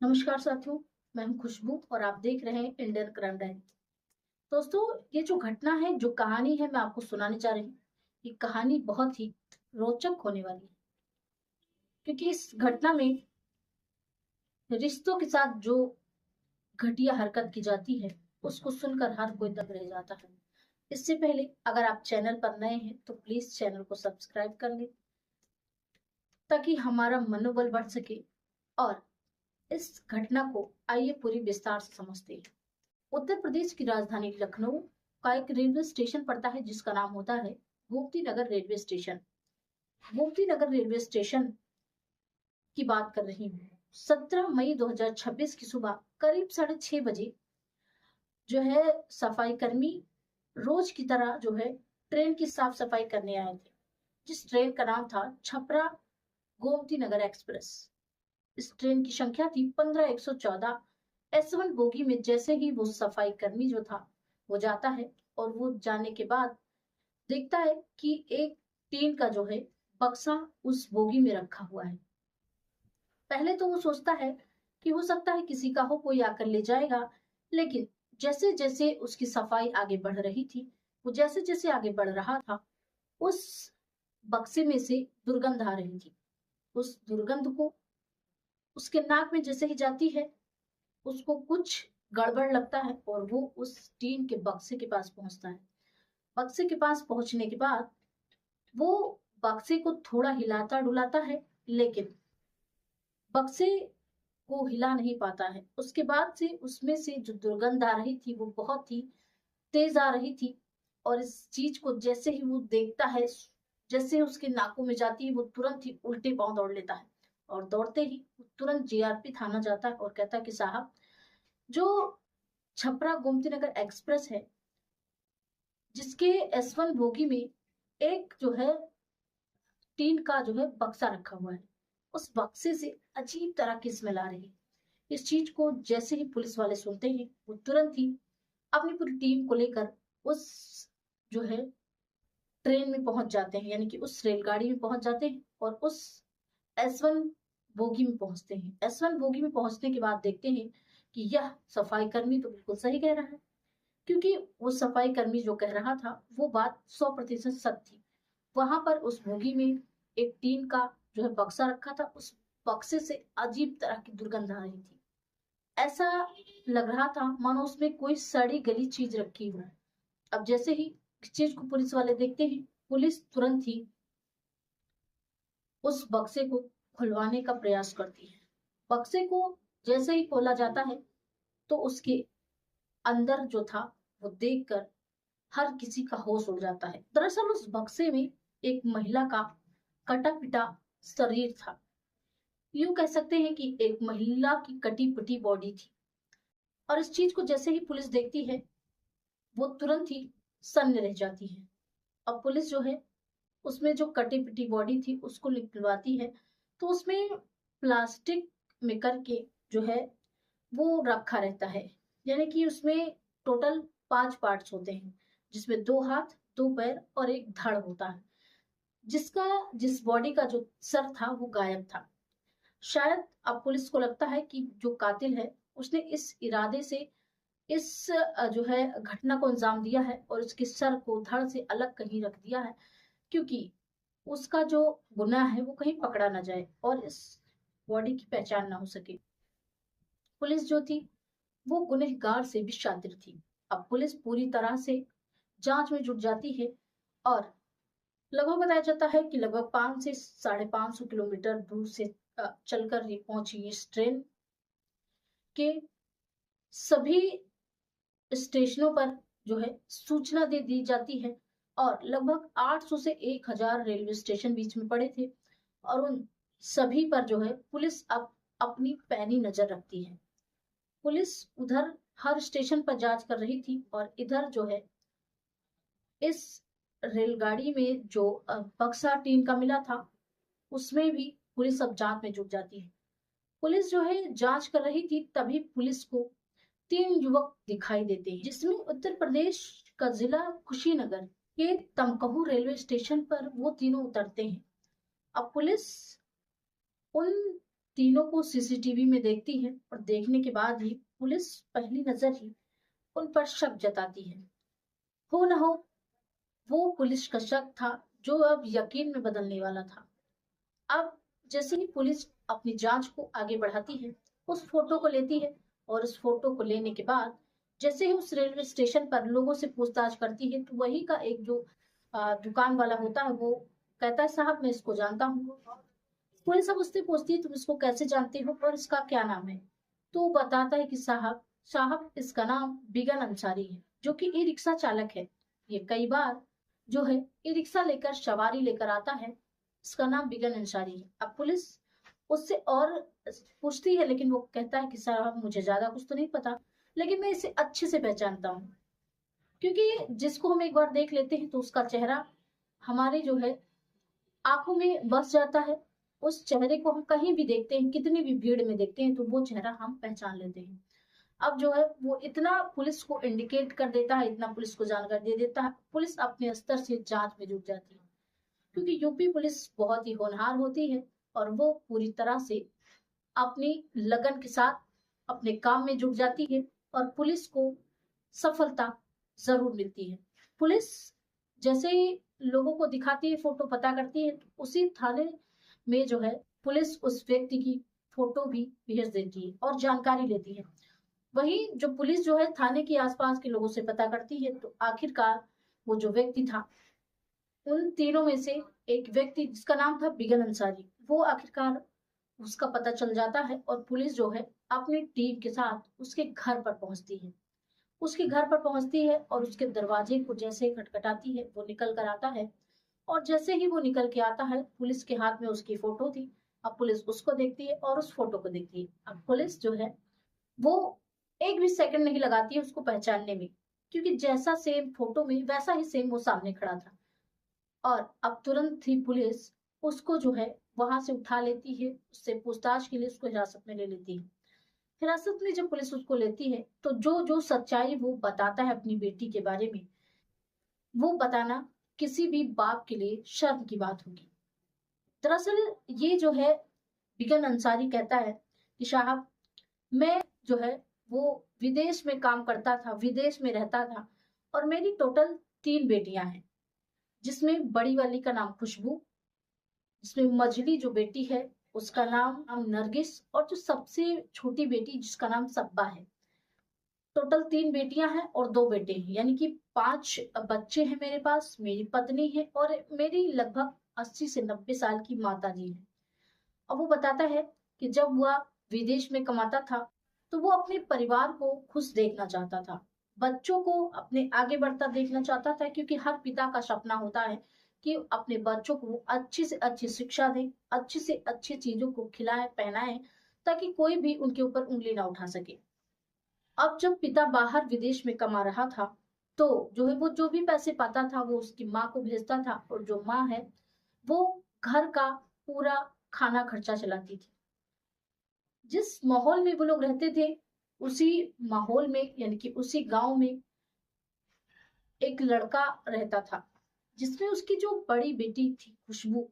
नमस्कार साथियों, मैं हूं खुशबू और आप देख रहे हैं इंडियन क्राइम डायरी। दोस्तों, ये जो घटना है, जो कहानी है, मैं आपको सुनाने जा रही हूँ। ये कहानी बहुत ही रोचक होने वाली है, क्योंकि इस घटना में रिश्तों के साथ जो घटिया हरकत की जाती है, उसको सुनकर हर कोई दंग रह जाता है। इससे पहले अगर आप चैनल पर नए हैं तो प्लीज चैनल को सब्सक्राइब कर लें, ताकि हमारा मनोबल बढ़ सके। और इस घटना को आइए पूरी विस्तार से समझते हैं। उत्तर प्रदेश की राजधानी लखनऊ का एक रेलवे स्टेशन पड़ता है, जिसका नाम होता है Gomti Nagar railway station. Gomti Nagar railway station की बात कर रही हूँ। 17 मई 2026 की सुबह करीब 6:30 बजे जो है सफाई कर्मी रोज की तरह जो है ट्रेन की साफ सफाई करने आए थे, जिस ट्रेन का नाम था छपरा गोमती नगर एक्सप्रेस। इस ट्रेन की संख्या थी 15114। S1 बोगी में जैसे ही वो सफाई कर्मी जो था वो जाता है, और वो जाने के बाद देखता है कि एक टीन का जो है बक्सा उस बोगी में रखा हुआ है। पहले तो वो सोचता है कि हो सकता है किसी का हो, कोई आकर ले जाएगा। लेकिन जैसे जैसे उसकी सफाई आगे बढ़ रही थी, वो जैसे जैसे आगे बढ़ रहा था, उस बक्से में से दुर्गंध आ रही थी। उस दुर्गंध को उसके नाक में जैसे ही जाती है, उसको कुछ गड़बड़ लगता है और वो उस टीन के बक्से के पास पहुंचता है। बक्से के पास पहुंचने के बाद वो बक्से को थोड़ा हिलाता डुलाता है, लेकिन बक्से को हिला नहीं पाता है। उसके बाद से उसमें से जो दुर्गंध आ रही थी वो बहुत ही तेज आ रही थी। और इस चीज को जैसे ही वो देखता है, जैसे उसके नाकों में जाती है, वो तुरंत ही उल्टे पांव दौड़ लेता है। और दौड़ते ही वो तुरंत जीआरपी थाना जाता है और कहता है कि साहब, जो छपरा गोमती नगर एक्सप्रेस है, जिसके S1 बोगी में एक जो है टीन का जो है बक्सा रखा हुआ है, उस बक्से से अजीब तरह की स्मेल आ रही है। इस चीज को जैसे ही पुलिस वाले सुनते हैं, वो तुरंत ही अपनी पूरी टीम को लेकर उस जो है ट्रेन में पहुंच जाते हैं, यानी कि उस रेलगाड़ी में पहुंच जाते हैं और उस S1 बोगी में पहुंचते हैं। S1 बोगी में पहुंचने के बाद देखते हैं कि यह सफाई कर्मी तो बिल्कुल सही कह रहा है, क्योंकि वो सफाई कर्मी जो कह रहा था वो बात 100% सच थी। वहां पर उस बोगी में एक टीन का जो है बक्सा रखा था, उस बक्से से अजीब तरह की दुर्गंध आ रही थी। ऐसा लग रहा था मानो उसमें कोई सड़ी गली चीज रखी हो। अब जैसे ही इस चीज को पुलिस वाले देखते हैं, पुलिस तुरंत ही उस बक्से को खुलवाने का प्रयास करती है। बक्से को जैसे ही खोला जाता है, तो उसके अंदर जो था वो देखकर हर किसी का होश उड़ जाता है। दरअसल उस बक्से में एक महिला का कटा पिटा शरीर था। यूं कह सकते हैं कि एक महिला की कटी पिटी बॉडी थी। और इस चीज को जैसे ही पुलिस देखती है, वो तुरंत ही सन्न रह जाती है। अब पुलिस जो है उसमें जो कटी पिटी बॉडी थी उसको निकलवाती है, तो उसमें प्लास्टिक में करके जो है वो रखा रहता है। यानी कि उसमें टोटल 5 पार्ट्स होते हैं, जिसमें 2 हाथ, 2 पैर और एक धड़ होता है। जिस बॉडी का जो सर था वो गायब था। शायद अब पुलिस को लगता है कि जो कातिल है उसने इस इरादे से इस जो है घटना को अंजाम दिया है और उसके सर को धड़ से अलग कहीं रख दिया है, क्योंकि उसका जो गुनाह है वो कहीं पकड़ा ना जाए और इस बॉडी की पहचान ना हो सके। पुलिस जो थी वो गुनहगार से भी शातिर थी। अब पुलिस पूरी तरह से जांच में जुट जाती है, और लगभग बताया जाता है कि लगभग 500 से 550 किलोमीटर दूर से चलकर ये पहुंची इस ट्रेन के सभी स्टेशनों पर जो है सूचना दे दी जाती है। और लगभग 800 से 1000 रेलवे स्टेशन बीच में पड़े थे, और उन सभी पर जो है पुलिस अब अपनी पैनी नजर रखती है। पुलिस उधर हर स्टेशन पर जांच कर रही थी, और इधर जो है इस रेलगाड़ी में जो बक्सा टीन का मिला था, उसमें भी पुलिस अब जांच में जुट जाती है। पुलिस जो है जांच कर रही थी, तभी पुलिस को 3 युवक दिखाई देते हैं, जिसमें उत्तर प्रदेश का जिला कुशीनगर के तमकहू रेलवे स्टेशन पर वो तीनों उतरते हैं। अब पुलिस उन तीनों को सीसीटीवी में देखती है और देखने के बाद ही पुलिस पहली नजर ही उन पर शक जताती है। हो न हो वो पुलिस का शक था जो अब यकीन में बदलने वाला था। अब जैसे ही पुलिस अपनी जांच को आगे बढ़ाती है, उस फोटो को लेती है और उस फोटो को लेने के बाद जैसे ही उस रेलवे स्टेशन पर लोगों से पूछताछ करती है तो वही का एक जो दुकान वाला होता है वो कहता है साहब मैं इसको जानता हूँ। पुलिस अब उससे पूछती है तुम इसको कैसे जानते हो और इसका क्या नाम है। तो वो बताता है कि साहब साहब इसका नाम बिगन अंसारी है जो कि ई रिक्शा चालक है। ये कई बार जो है ई रिक्शा लेकर सवारी लेकर आता है। इसका नाम बिगन अंसारी है। अब पुलिस उससे और पूछती है लेकिन वो कहता है कि साहब मुझे ज्यादा कुछ तो नहीं पता, लेकिन मैं इसे अच्छे से पहचानता हूँ क्योंकि जिसको हम एक बार देख लेते हैं तो उसका चेहरा हमारे जो है आंखों में बस जाता है। उस चेहरे को हम कहीं भी देखते हैं, कितनी भी भीड़ में देखते हैं तो वो चेहरा हम पहचान लेते हैं। अब जो है वो इतना पुलिस को इंडिकेट कर देता है, इतना पुलिस को जानकारी दे देता है, पुलिस अपने स्तर से जांच में जुट जाती है क्योंकि यूपी पुलिस बहुत ही होनहार होती है और वो पूरी तरह से अपनी लगन के साथ अपने काम में जुट जाती है और पुलिस को सफलता जरूर मिलती है। पुलिस जैसे ही लोगों को दिखाती है, फोटो पता करती है, तो उसी थाने में जो है पुलिस उस व्यक्ति की फोटो भी भेज देती है और जानकारी लेती है। वही जो पुलिस जो है थाने के आसपास के लोगों से पता करती है तो आखिरकार वो जो व्यक्ति था उन तीनों में से एक व्यक्ति जिसका नाम था बिगन अंसारी, वो आखिरकार उसका पता चल जाता है और पुलिस जो है अपनी टीम के साथ उसके घर पर पहुंचती है। उसके घर पर पहुंचती है और उसके दरवाजे को जैसे ही खटखटाती है वो निकल कर आता है और जैसे ही वो निकल के आता है पुलिस के हाथ में उसकी फोटो थी। अब पुलिस उसको देखती है और उस फोटो को देखती है। अब पुलिस जो है वो एक भी सेकंड नहीं लगाती है उसको पहचानने में क्योंकि जैसा सेम फोटो में वैसा ही सेम वो सामने खड़ा था। और अब तुरंत ही पुलिस उसको जो है वहां से उठा लेती है, उससे पूछताछ के लिए उसको हिरासत में ले लेती है। हिरासत में जब पुलिस उसको लेती है तो जो जो सच्चाई वो बताता है अपनी बेटी के बारे में, वो बताना किसी भी बाप के लिए शर्म की बात होगी। दरअसल ये जो है बिगन अंसारी कहता है कि साहब मैं जो है वो विदेश में काम करता था, विदेश में रहता था और मेरी टोटल 3 बेटियां हैं जिसमें बड़ी वाली का नाम खुशबू, जिसमें मझली जो बेटी है उसका नाम नरगिस और जो सबसे छोटी बेटी जिसका नाम सब्बा है। टोटल 3 बेटियां हैं और 2 बेटे हैं, यानी कि 5 बच्चे हैं मेरे पास, मेरी पत्नी है और मेरी लगभग 80 से 90 साल की माता जी है। अब वो बताता है कि जब वह विदेश में कमाता था तो वो अपने परिवार को खुश देखना चाहता था, बच्चों को अपने आगे बढ़ता देखना चाहता था क्योंकि हर पिता का सपना होता है कि अपने बच्चों को अच्छी से अच्छी शिक्षा दें, अच्छी से अच्छी चीजों को खिलाएं पहनाएं ताकि कोई भी उनके ऊपर उंगली ना उठा सके। अब जब पिता बाहर विदेश में कमा रहा था तो जो है वो जो भी पैसे पाता था वो उसकी माँ को भेजता था और जो माँ है वो घर का पूरा खाना खर्चा चलाती थी। जिस माहौल में वो लोग रहते थे उसी माहौल में यानी कि उसी गांव में एक लड़का रहता था जिसमें उसकी जो बड़ी बेटी थी खुशबू।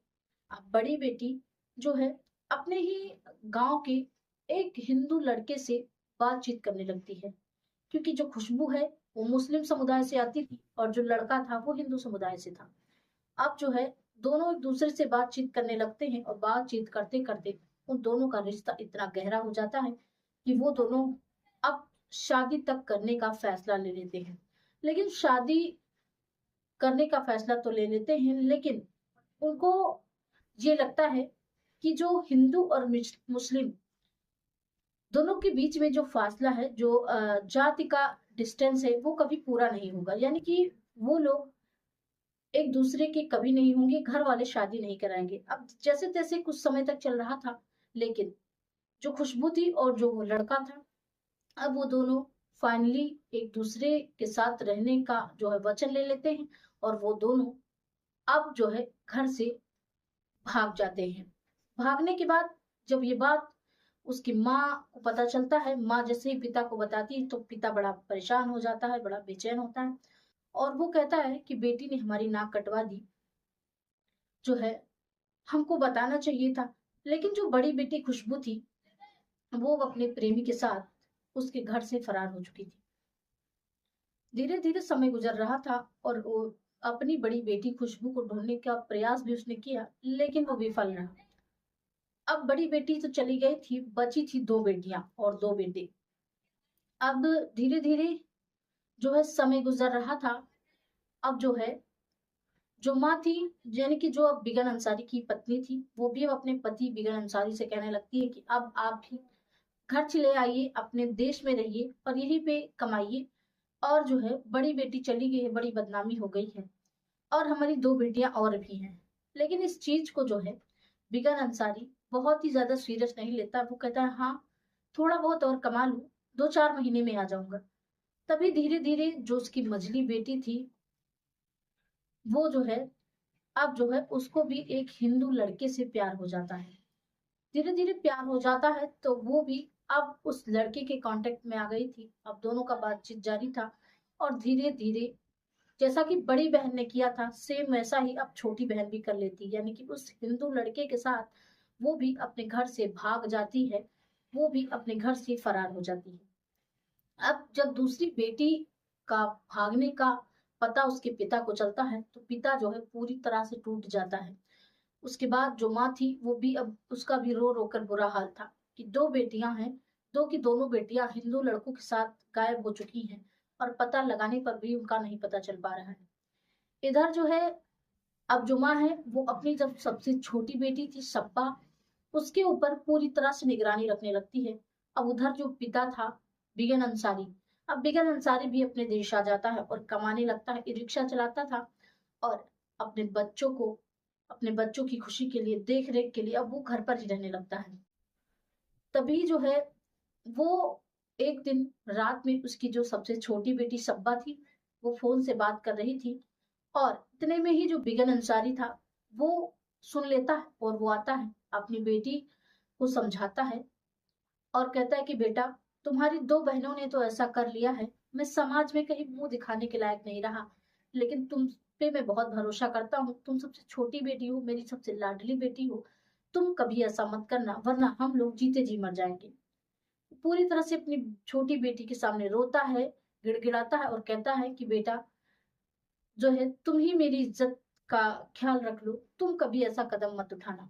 अब बड़ी बेटी जो है अपने ही गांव के एक हिंदू लड़के से बातचीत करने लगती है क्योंकि जो खुशबू है वो मुस्लिम समुदाय से आती थी और जो लड़का था वो हिंदू समुदाय से था। अब जो है दोनों एक दूसरे से बातचीत करने लगते हैं और बातचीत करते करते उन दोनों का रिश्ता इतना गहरा हो जाता है कि वो दोनों अब शादी तक करने का फैसला ले लेते हैं। लेकिन शादी करने का फैसला तो ले लेते हैं लेकिन उनको ये लगता है कि जो हिंदू और मुस्लिम दोनों के बीच में जो फासला है, जो जाति का डिस्टेंस है वो कभी पूरा नहीं होगा, यानी कि वो लोग एक दूसरे के कभी नहीं होंगे, घर वाले शादी नहीं कराएंगे। अब जैसे तैसे कुछ समय तक चल रहा था लेकिन जो खुशबू थी और जो वो लड़का था अब वो दोनों फाइनली एक दूसरे के साथ रहने का जो है वचन ले लेते हैं और वो दोनों अब जो है घर से भाग जाते हैं। भागने के बाद जब ये बात उसकी माँ को पता चलता है, माँ जैसे ही पिता को बताती है तो पिता बड़ा परेशान हो जाता है, बड़ा बेचैन होता है और वो कहता है कि बेटी ने हमारी नाक कटवा दी, जो है हमको बताना चाहिए था, लेकिन जो बड़ी बेटी खुशबू थी वो अपने प्रेमी के साथ उसके घर से फरार हो चुकी थी। धीरे धीरे समय गुजर रहा था और वो अपनी बड़ी बेटी खुशबू को ढूंढने का प्रयास भी उसने किया, लेकिन वो विफल रहा। अब बड़ी बेटी तो चली गई थी, बची थी दो बेटियां और दो बेटे। अब धीरे धीरे जो है समय गुजर रहा था। अब जो है जो माँ थी, यानी कि जो अब बिगन अंसारी की पत्नी थी, वो भी अब अपने पति बिगन अंसारी से कहने लगती है कि अब आप भी घर चले आइए, अपने देश में रहिए और यहीं पे कमाइए। और जो है बड़ी बेटी चली गई है, बड़ी बदनामी हो गई है और हमारी दो बेटियां और भी हैं। लेकिन इस चीज को जो है बिगन अंसारी बहुत ही ज्यादा सीरियस नहीं लेता। वो कहता है हाँ, थोड़ा बहुत और कमा लूं, 2-4 महीने में आ जाऊंगा। तभी धीरे धीरे जो उसकी मझली बेटी थी वो जो है अब जो है उसको भी एक हिंदू लड़के से प्यार हो जाता है। धीरे धीरे प्यार हो जाता है तो वो भी अब उस लड़के के कांटेक्ट में आ गई थी। अब दोनों का बातचीत जारी था और धीरे धीरे जैसा कि बड़ी बहन ने किया था सेम वैसा ही अब छोटी बहन भी कर लेती है, यानी कि उस हिंदू लड़के के साथ वो भी अपने घर से भाग जाती है, वो भी अपने घर से फरार हो जाती है। अब जब दूसरी बेटी का भागने का पता उसके पिता को चलता है तो पिता जो है पूरी तरह से टूट जाता है। उसके बाद जो माँ थी वो भी अब उसका भी रो रो कर बुरा हाल था कि दो बेटियां हैं, दो की दोनों बेटियां हिंदू लड़कों के साथ गायब हो चुकी हैं और पता लगाने पर भी उनका नहीं पता चल पा रहा है। इधर जो है अब जो माँ है वो अपनी जब सबसे छोटी बेटी थी सब्बा, उसके ऊपर पूरी तरह से निगरानी रखने लगती है। अब उधर जो पिता था बिगन अंसारी, अब बिगन अंसारी भी अपने देश आ जाता है और कमाने लगता है, ई रिक्शा चलाता था और अपने बच्चों को, अपने बच्चों की खुशी के लिए, देख रेख के लिए अब वो घर पर ही रहने लगता है। तभी जो है वो एक दिन रात में उसकी जो सबसे छोटी बेटी सब्बा थी वो फोन से बात कर रही थी और इतने में ही जो बिगन अंसारी था वो सुन लेता है और वो आता है, अपनी बेटी को समझाता है और कहता है कि बेटा, तुम्हारी दो बहनों ने तो ऐसा कर लिया है, मैं समाज में कहीं मुंह दिखाने के लायक नहीं रहा, लेकिन तुम पे मैं बहुत भरोसा करता हूँ, तुम सबसे छोटी बेटी हो, मेरी सबसे लाडली बेटी हो, तुम कभी ऐसा मत करना वरना हम लोग जीते जी मर जाएंगे। पूरी तरह से अपनी छोटी बेटी के सामने रोता है, गिड़गिड़ाता है और कहता है कि बेटा जो है तुम ही मेरी इज्जत का ख्याल रख लो, तुम कभी ऐसा कदम मत उठाना।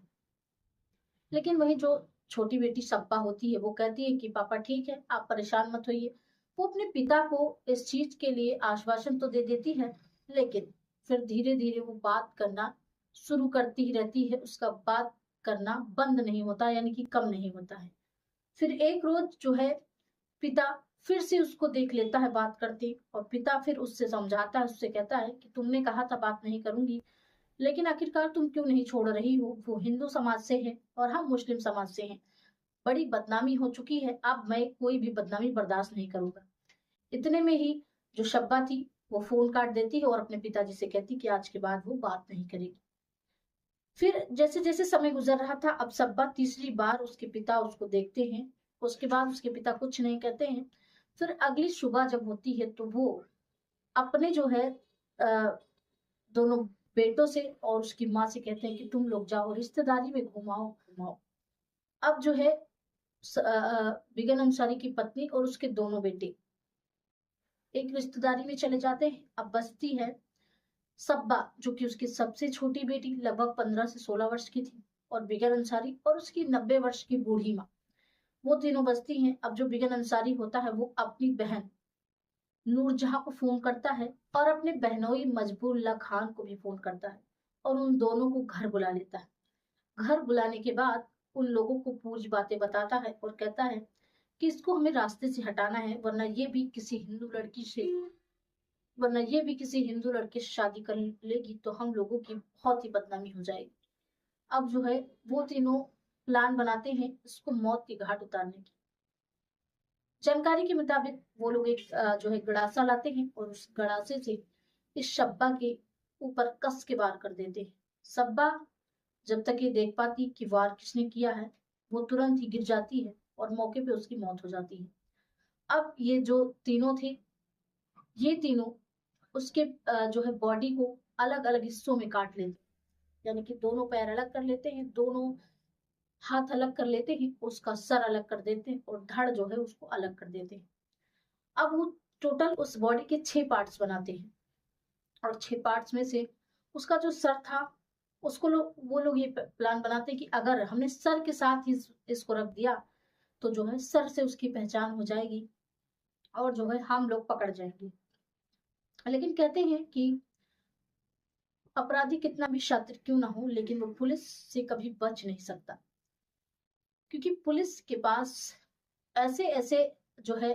लेकिन वही जो छोटी बेटी सप्पा होती है वो कहती है कि पापा ठीक है, आप परेशान मत होइए। वो अपने पिता को इस चीज के लिए आश्वासन तो दे देती है, लेकिन फिर धीरे धीरे वो बात करना शुरू करती ही रहती है, उसका बात करना बंद नहीं होता, यानी कि कम नहीं होता है। फिर एक रोज जो है पिता फिर से उसको देख लेता है बात करते और पिता फिर उससे समझाता है, उससे कहता है कि तुमने कहा था बात नहीं करूंगी, लेकिन आखिरकार तुम क्यों नहीं छोड़ रही हो, वो हिंदू समाज से है और हम मुस्लिम समाज से हैं, बड़ी बदनामी हो चुकी है, अब मैं कोई भी बदनामी बर्दाश्त नहीं करूंगा। इतने में ही जो शब्बा थी वो फोन काट देती है और अपने पिताजी से कहती कि आज के बाद वो बात नहीं करेगी। फिर जैसे जैसे समय गुजर रहा था अब सब्बा तीसरी बार उसके पिता उसको देखते हैं, उसके बाद उसके पिता कुछ नहीं कहते हैं। फिर अगली सुबह जब होती है तो वो अपने जो है दोनों बेटों से और उसकी माँ से कहते हैं कि तुम लोग जाओ रिश्तेदारी में घुमाओ घुमाओ। अब जो है बिगन अंसारी की पत्नी और उसके दोनों बेटे एक रिश्तेदारी में चले जाते हैं। अब बसती है सब्बा, जो कि उसकी सबसे छोटी बेटी लगभग 15 से 16 वर्ष की थी, और बिगन अंसारी और उसकी 90 वर्ष की बूढ़ी माँ, वो तीनों बसती हैं। अब जो बिगन अंसारी होता है वो अपनी बहन नूरजहां को फोन करता है और अपने बहनोई मजबूल्ला खान को भी फोन करता है और उन दोनों को घर बुला लेता है। घर बुलाने के बाद उन लोगों को पूरी बातें बताता है और कहता है कि इसको हमें रास्ते से हटाना है, वरना ये भी किसी हिंदू लड़के से शादी कर लेगी तो हम लोगों की बहुत ही बदनामी हो जाएगी। अब जो है वो तीनों प्लान बनाते हैं इसको मौत के घाट उतारने की। जानकारी के मुताबिक वो लोग एक जो है गड़ासा लाते हैं और उस गड़ासे से इस शब्बा के ऊपर कस के वार कर देते हैं। सब्बा जब तक ये देख पाती कि वार किसने किया है वो तुरंत ही गिर जाती है और मौके पे उसकी मौत हो जाती है। अब ये जो तीनों थे, ये तीनों उसके जो है बॉडी को अलग अलग हिस्सों में काट लेते हैं, यानी कि दोनों पैर अलग कर लेते हैं, दोनों हाथ अलग कर लेते हैं, उसका सर अलग कर देते हैं और धड़ जो है उसको अलग कर देते हैं। अब वो टोटल उस बॉडी के 6 पार्ट्स बनाते हैं और 6 पार्ट्स में से उसका जो सर था उसको वो लोग ये प्लान बनाते हैं कि अगर हमने सर के साथ ही इसको रख दिया तो जो है सर से उसकी पहचान हो जाएगी और जो है हम लोग पकड़ जाएंगे। लेकिन कहते हैं कि अपराधी कितना भी शातिर क्यों ना हो, लेकिन वो पुलिस से कभी बच नहीं सकता, क्योंकि पुलिस के पास ऐसे ऐसे जो है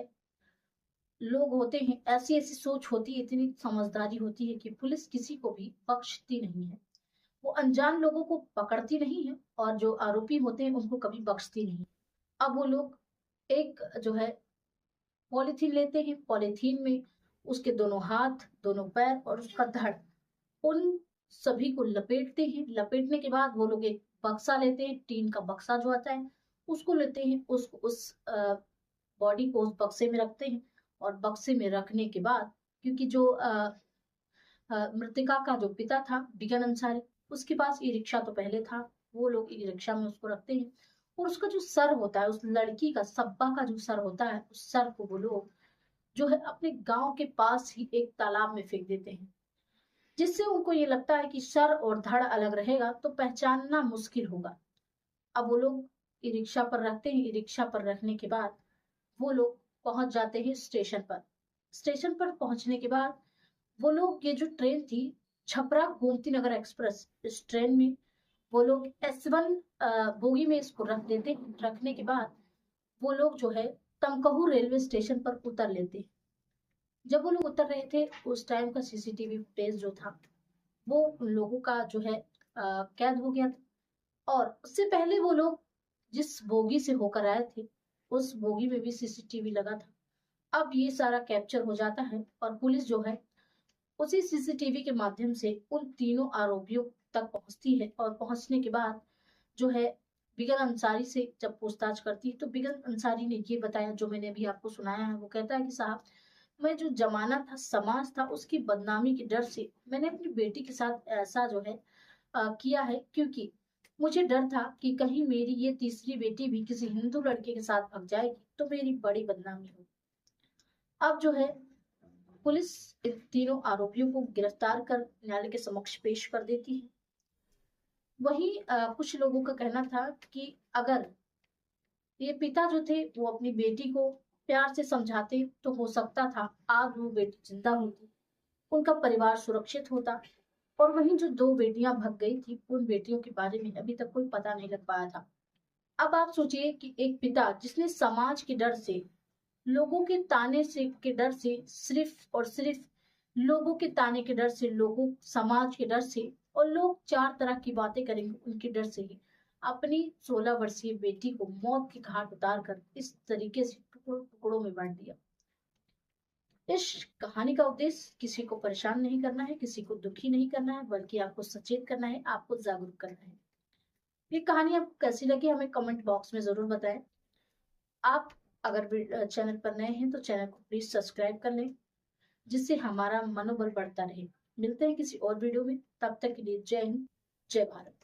लोग होते हैं, ऐसी ऐसी सोच होती है, इतनी समझदारी होती है कि पुलिस किसी को भी बख्शती नहीं है। वो अनजान लोगों को पकड़ती नहीं है और जो आरोपी होते हैं उनको कभी बख्शती नहीं। अब वो लोग एक जो है पॉलिथीन लेते हैं, पॉलिथीन में उसके दोनों हाथ, दोनों पैर और उसका धड़, उन सभी को लपेटते हैं। लपेटने के बाद वो लोग एक बक्सा लेते हैं, टीन का बक्सा जो आता है उसको लेते हैं, उसको उस बॉडी को उस बक्से में रखते हैं और बक्से में रखने के बाद, क्योंकि जो मृतिका का जो पिता था बिगन अंसारी, उसके पास ई रिक्शा तो पहले था, वो लोग ई रिक्शा में उसको रखते हैं और उसका जो सर होता है, उस लड़की का सब्बा का जो सर होता है, उस सर को वो लोग जो है अपने गांव के पास ही एक तालाब में फेंक देते हैं, जिससे उनको ये लगता है कि सर और धड़ अलग रहेगा तो पहचानना मुश्किल होगा। अब वो लोग ई रिक्शा पर रखते हैं, ई रिक्शा पर रखने के बाद वो लोग पहुंच जाते हैं स्टेशन पर। स्टेशन पर पहुंचने के बाद वो लोग, ये जो ट्रेन थी छपरा गोमती नगर एक्सप्रेस, इस ट्रेन में वो लोग S1 बोगी में इसको रख देते। रखने के बाद वो लोग जो है तमकहू रेलवे स्टेशन पर उतर लेते। जब वो लोग उतर रहे थे उस टाइम का सीसीटीवी फुटेज जो था वो उन लोगों का जो है कैद हो गया था और उससे पहले वो लोग जिस बोगी से होकर आए थे उस बोगी में भी सीसीटीवी लगा था। अब ये सारा कैप्चर हो जाता है और पुलिस जो है उसी सीसीटीवी के माध्यम से उन तीनों आरोपियों तक पहुंचती है और पहुंचने के बाद जो है बिगन अंसारी से जब पूछताछ करती है तो बिगन अंसारी ने ये बताया जो मैंने अभी आपको सुनाया है। वो कहता है कि साहब, मैं जो जमाना था, समाज था, उसकी बदनामी के डर से मैंने अपनी बेटी के साथ ऐसा जो है किया है, क्योंकि मुझे डर था कि कहीं मेरी ये तीसरी बेटी भी किसी हिंदू लड़के के साथ भाग जाएगी तो मेरी बड़ी बदनामी होगी। अब जो है पुलिस इन तीनों आरोपियों को गिरफ्तार कर न्यायालय के समक्ष पेश कर देती है। वहीं कुछ लोगों का कहना था कि अगर ये पिता जो थे वो अपनी बेटी को प्यार से समझाते तो हो सकता था आज वो बेटी जिंदा होती, उनका परिवार सुरक्षित होता। और वहीं जो 2 बेटियां भाग गई थी उन बेटियों के बारे में अभी तक कोई पता नहीं लग पाया था। अब आप सोचिए कि एक पिता जिसने समाज के डर से, लोगों के ताने से के डर से, सिर्फ और सिर्फ लोगों के ताने के डर से, लोगों समाज के डर से, और लोग 4 तरह की बातें करेंगे उनके डर से ही अपनी 16 वर्षीय बेटी को मौत के घाट उतार कर इस तरीके से टुकड़ों टुकड़ों में बांट दिया। इस कहानी का उद्देश्य किसी को परेशान नहीं करना है, किसी को दुखी नहीं करना है, बल्कि आपको सचेत करना है, आपको जागरूक करना है। ये कहानी आपको कैसी लगी हमें कमेंट बॉक्स में जरूर बताएं। आप अगर चैनल पर नए हैं तो चैनल को प्लीज सब्सक्राइब कर लें, जिससे हमारा मनोबल बढ़ता रहे। मिलते हैं किसी और वीडियो में, तब तक के लिए जय हिंद, जय भारत।